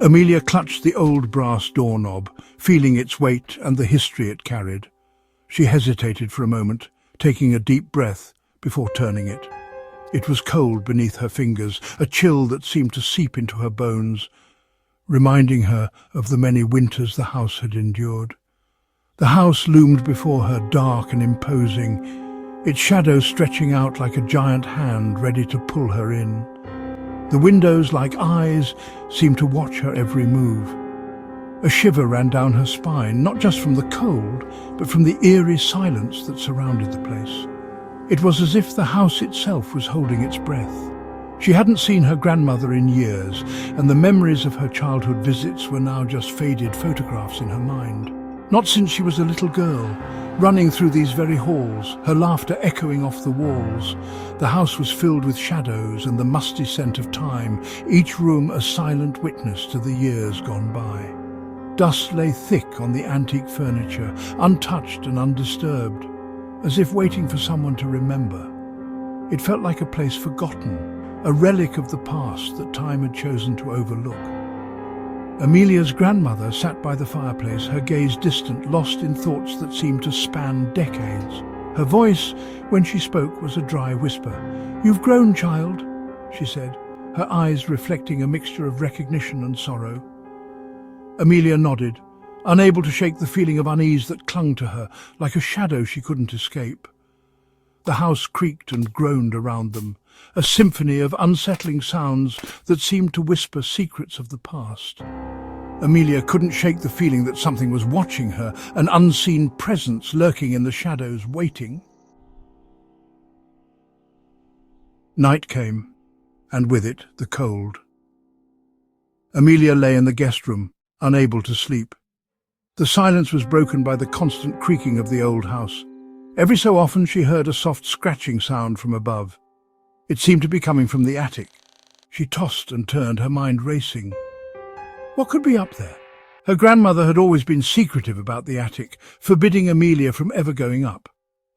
Amelia clutched the old brass doorknob, feeling its weight and the history it carried. She hesitated for a moment, taking a deep breath before turning it. It was cold beneath her fingers, a chill that seemed to seep into her bones, reminding her of the many winters the house had endured. The house loomed before her, dark and imposing, its shadow stretching out like a giant hand ready to pull her in. The windows, like eyes, seemed to watch her every move. A shiver ran down her spine, not just from the cold, but from the eerie silence that surrounded the place. It was as if the house itself was holding its breath. She hadn't seen her grandmother in years, and the memories of her childhood visits were now just faded photographs in her mind. Not since she was a little girl, running through these very halls, her laughter echoing off the walls. The house was filled with shadows and the musty scent of time, each room a silent witness to the years gone by. Dust lay thick on the antique furniture, untouched and undisturbed, as if waiting for someone to remember. It felt like a place forgotten, a relic of the past that time had chosen to overlook. Amelia's grandmother sat by the fireplace, her gaze distant, lost in thoughts that seemed to span decades. Her voice, when she spoke, was a dry whisper. "You've grown, child," she said, her eyes reflecting a mixture of recognition and sorrow. Amelia nodded, unable to shake the feeling of unease that clung to her, like a shadow she couldn't escape. The house creaked and groaned around them, a symphony of unsettling sounds that seemed to whisper secrets of the past. Amelia couldn't shake the feeling that something was watching her, an unseen presence lurking in the shadows, waiting. Night came, and with it the cold. Amelia lay in the guest room, unable to sleep. The silence was broken by the constant creaking of the old house. Every so often she heard a soft scratching sound from above. It seemed to be coming from the attic. She tossed and turned, her mind racing. What could be up there? Her grandmother had always been secretive about the attic, forbidding Amelia from ever going up.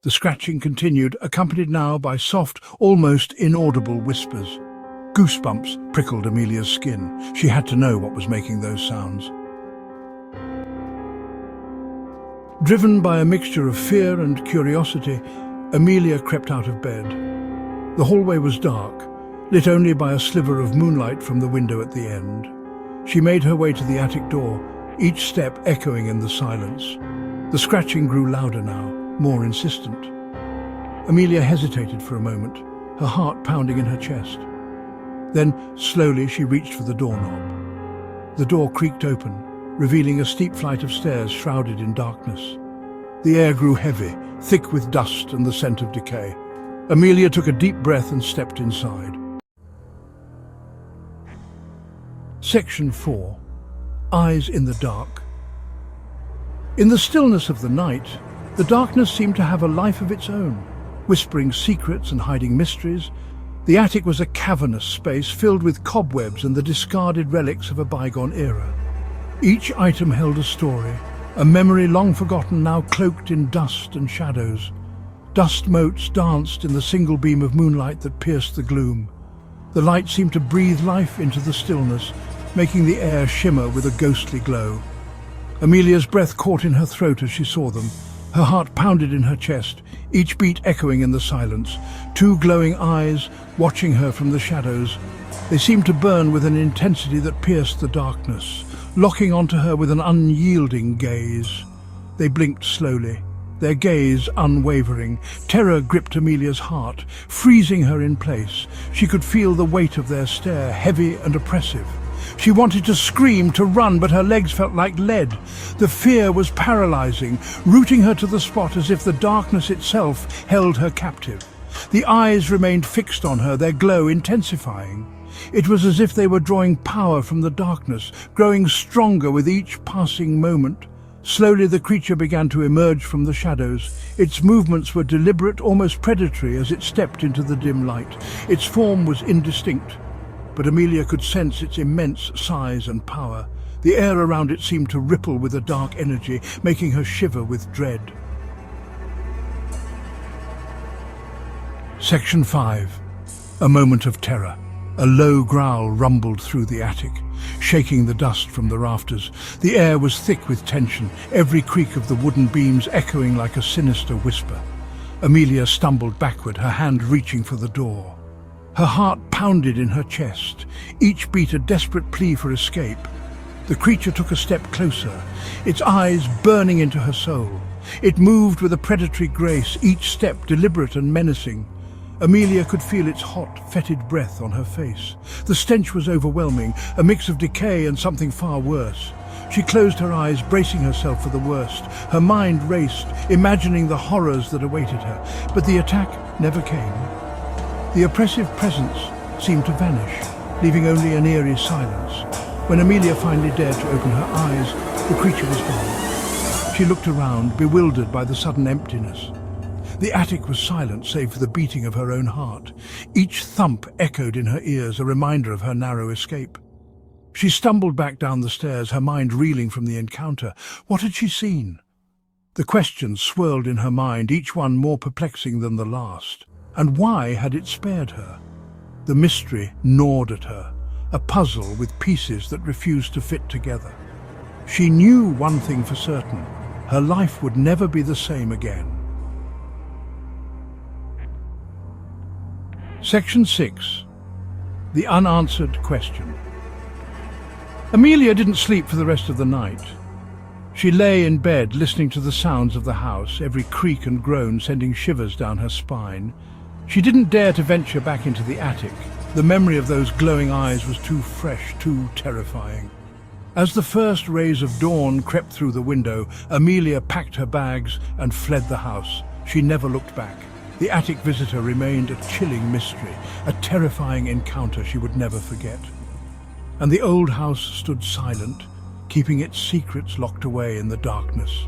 The scratching continued, accompanied now by soft, almost inaudible whispers. Goosebumps prickled Amelia's skin. She had to know what was making those sounds. Driven by a mixture of fear and curiosity, Amelia crept out of bed. The hallway was dark, lit only by a sliver of moonlight from the window at the end. She made her way to the attic door, each step echoing in the silence. The scratching grew louder now, more insistent. Amelia hesitated for a moment, her heart pounding in her chest. Then, slowly, she reached for the doorknob. The door creaked open, revealing a steep flight of stairs shrouded in darkness. The air grew heavy, thick with dust and the scent of decay. Amelia took a deep breath and stepped inside. Section 4. Eyes in the Dark. In the stillness of the night, the darkness seemed to have a life of its own, whispering secrets and hiding mysteries. The attic was a cavernous space filled with cobwebs and the discarded relics of a bygone era. Each item held a story, a memory long forgotten, now cloaked in dust and shadows. Dust motes danced in the single beam of moonlight that pierced the gloom. The light seemed to breathe life into the stillness, making the air shimmer with a ghostly glow. Amelia's breath caught in her throat as she saw them. Her heart pounded in her chest, each beat echoing in the silence. Two glowing eyes watching her from the shadows. They seemed to burn with an intensity that pierced the darkness, locking onto her with an unyielding gaze. They blinked slowly, their gaze unwavering. Terror gripped Amelia's heart, freezing her in place. She could feel the weight of their stare, heavy and oppressive. She wanted to scream, to run, but her legs felt like lead. The fear was paralyzing, rooting her to the spot as if the darkness itself held her captive. The eyes remained fixed on her, their glow intensifying. It was as if they were drawing power from the darkness, growing stronger with each passing moment. Slowly the creature began to emerge from the shadows. Its movements were deliberate, almost predatory, as it stepped into the dim light. Its form was indistinct, but Amelia could sense its immense size and power. The air around it seemed to ripple with a dark energy, making her shiver with dread. Section 5. A moment of terror. A low growl rumbled through the attic. shaking the dust from the rafters. The air was thick with tension, every creak of the wooden beams echoing like a sinister whisper. Amelia stumbled backward, her hand reaching for the door. Her heart pounded in her chest, each beat a desperate plea for escape. The creature took a step closer, its eyes burning into her soul. It moved with a predatory grace, each step deliberate and menacing. Amelia could feel its hot, fetid breath on her face. The stench was overwhelming, a mix of decay and something far worse. She closed her eyes, bracing herself for the worst. Her mind raced, imagining the horrors that awaited her. But the attack never came. The oppressive presence seemed to vanish, leaving only an eerie silence. When Amelia finally dared to open her eyes, the creature was gone. She looked around, bewildered by the sudden emptiness. The attic was silent, save for the beating of her own heart. Each thump echoed in her ears, a reminder of her narrow escape. She stumbled back down the stairs, her mind reeling from the encounter. What had she seen? The questions swirled in her mind, each one more perplexing than the last. And why had it spared her? The mystery gnawed at her, a puzzle with pieces that refused to fit together. She knew one thing for certain: her life would never be the same again. Section 6. The Unanswered Question. Amelia didn't sleep for the rest of the night. She lay in bed listening to the sounds of the house, every creak and groan sending shivers down her spine. She didn't dare to venture back into the attic. The memory of those glowing eyes was too fresh, too terrifying. As the first rays of dawn crept through the window, Amelia packed her bags and fled the house. She never looked back. The attic visitor remained a chilling mystery, a terrifying encounter she would never forget. And the old house stood silent, keeping its secrets locked away in the darkness.